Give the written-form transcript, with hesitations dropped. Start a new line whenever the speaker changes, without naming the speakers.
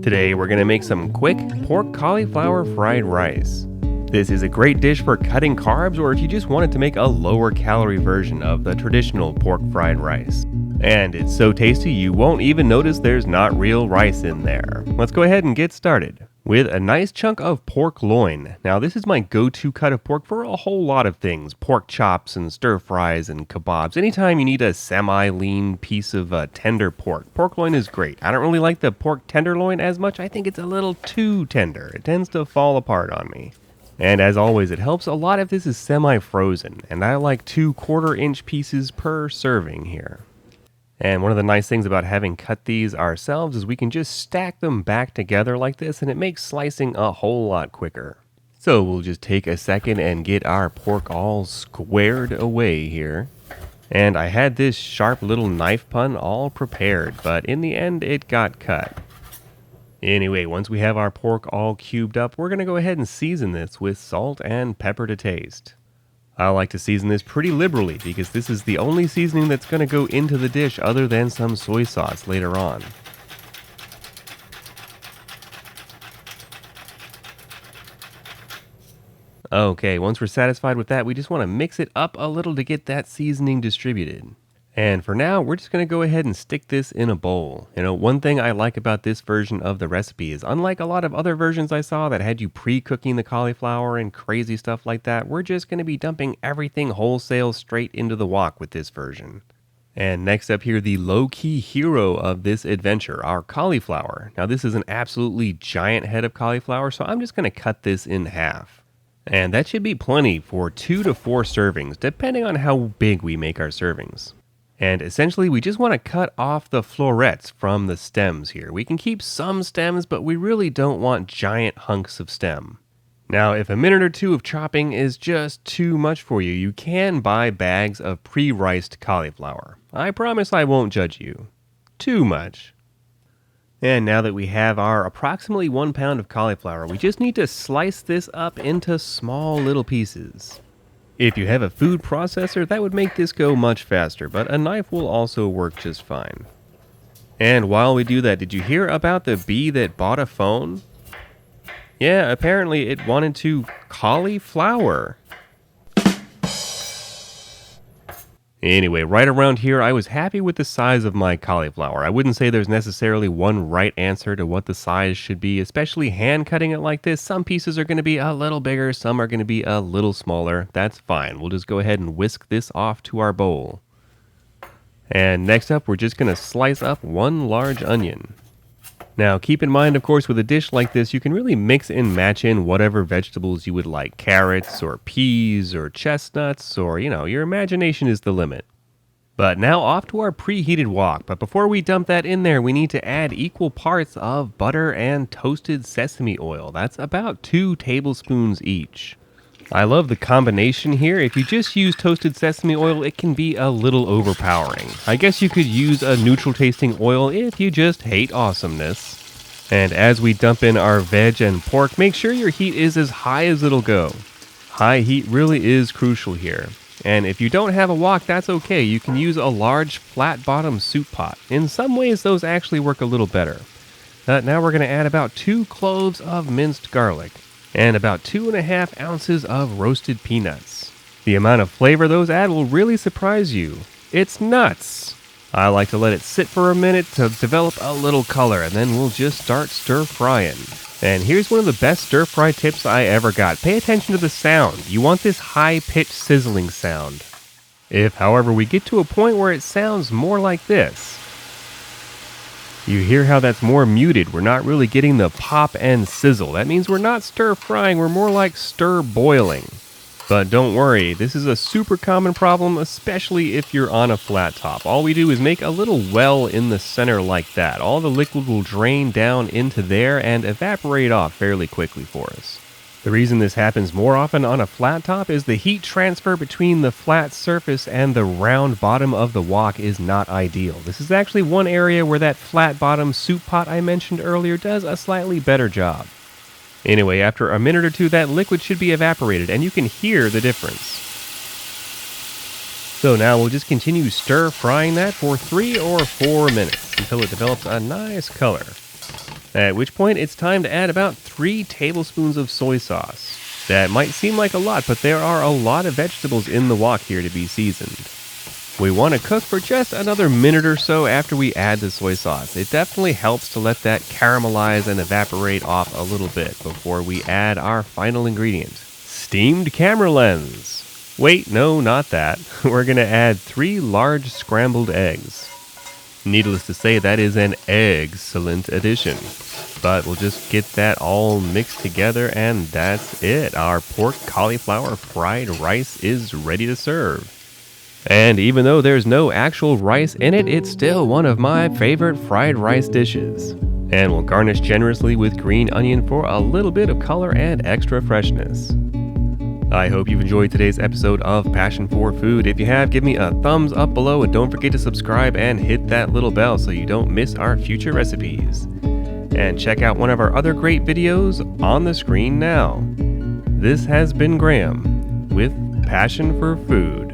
Today we're going to make some quick pork cauliflower fried rice. This is a great dish for cutting carbs or if you just wanted to make a lower calorie version of the traditional pork fried rice. And it's so tasty you won't even notice there's not real rice in there. Let's go ahead and get started with a nice chunk of pork loin. Now this is my go-to cut of pork for a whole lot of things. Pork chops and stir fries and kebabs. Anytime you need a semi-lean piece of tender pork loin is great. I don't really like the pork tenderloin as much. I think it's a little too tender. It tends to fall apart on me. And as always, it helps a lot if this is semi-frozen. And I like 2/4-inch pieces per serving here. And one of the nice things about having cut these ourselves is we can just stack them back together like this and it makes slicing a whole lot quicker. So we'll just take a second and get our pork all squared away here. And I had this sharp little knife pun all prepared, but in the end it got cut. Anyway, once we have our pork all cubed up, we're going to go ahead and season this with salt and pepper to taste. I like to season this pretty liberally because this is the only seasoning that's going to go into the dish other than some soy sauce later on. Okay, once we're satisfied with that, we just want to mix it up a little to get that seasoning distributed. And for now, we're just going to go ahead and stick this in a bowl. You know, one thing I like about this version of the recipe is unlike a lot of other versions I saw that had you pre-cooking the cauliflower and crazy stuff like that, we're just going to be dumping everything wholesale straight into the wok with this version. And next up here, the low-key hero of this adventure, our cauliflower. Now this is an absolutely giant head of cauliflower, so I'm just going to cut this in half. And that should be plenty for 2 to 4 servings, depending on how big we make our servings. And essentially, we just want to cut off the florets from the stems here. We can keep some stems, but we really don't want giant hunks of stem. Now, if a minute or two of chopping is just too much for you, you can buy bags of pre-riced cauliflower. I promise I won't judge you too much. And now that we have our approximately 1 pound of cauliflower, we just need to slice this up into small little pieces. If you have a food processor, that would make this go much faster, but a knife will also work just fine. And while we do that, did you hear about the bee that bought a phone? Yeah, apparently it wanted to cauliflower. Anyway, right around here, I was happy with the size of my cauliflower. I wouldn't say there's necessarily one right answer to what the size should be, especially hand cutting it like this. Some pieces are going to be a little bigger, some are going to be a little smaller. That's fine. We'll just go ahead and whisk this off to our bowl. And next up, we're just going to slice up 1 large onion. Now, keep in mind, of course, with a dish like this, you can really mix and match in whatever vegetables you would like. Carrots, or peas, or chestnuts, or, your imagination is the limit. But now off to our preheated wok. But before we dump that in there, we need to add equal parts of butter and toasted sesame oil. That's about 2 tablespoons each. I love the combination here. If you just use toasted sesame oil, it can be a little overpowering. I guess you could use a neutral tasting oil if you just hate awesomeness. And as we dump in our veg and pork, make sure your heat is as high as it'll go. High heat really is crucial here. And if you don't have a wok, that's okay. You can use a large flat bottom soup pot. In some ways, those actually work a little better. Now we're going to add about 2 cloves of minced garlic. And about 2.5 ounces of roasted peanuts. The amount of flavor those add will really surprise you. It's nuts! I like to let it sit for a minute to develop a little color, and then we'll just start stir frying. And here's one of the best stir fry tips I ever got. Pay attention to the sound. You want this high-pitched sizzling sound. If, however, we get to a point where it sounds more like this, you hear how that's more muted. We're not really getting the pop and sizzle. That means we're not stir frying, we're more like stir boiling. But don't worry, this is a super common problem, especially if you're on a flat top. All we do is make a little well in the center like that. All the liquid will drain down into there and evaporate off fairly quickly for us. The reason this happens more often on a flat top is the heat transfer between the flat surface and the round bottom of the wok is not ideal. This is actually one area where that flat bottom soup pot I mentioned earlier does a slightly better job. Anyway, after a minute or two, that liquid should be evaporated, and you can hear the difference. So now we'll just continue stir frying that for 3 or 4 minutes until it develops a nice color. At which point it's time to add about 3 tablespoons of soy sauce. That might seem like a lot, but there are a lot of vegetables in the wok here to be seasoned. We want to cook for just another minute or so after we add the soy sauce. It definitely helps to let that caramelize and evaporate off a little bit before we add our final ingredient, steamed camera lens. Wait, no, not that. We're going to add 3 large scrambled eggs. Needless to say, that is an excellent addition. But we'll just get that all mixed together and that's it. Our pork cauliflower fried rice is ready to serve. And even though there's no actual rice in it, it's still one of my favorite fried rice dishes. And we'll garnish generously with green onion for a little bit of color and extra freshness. I hope you've enjoyed today's episode of Passion for Food. If you have, give me a thumbs up below and don't forget to subscribe and hit that little bell so you don't miss our future recipes. And check out one of our other great videos on the screen now. This has been Graham with Passion for Food.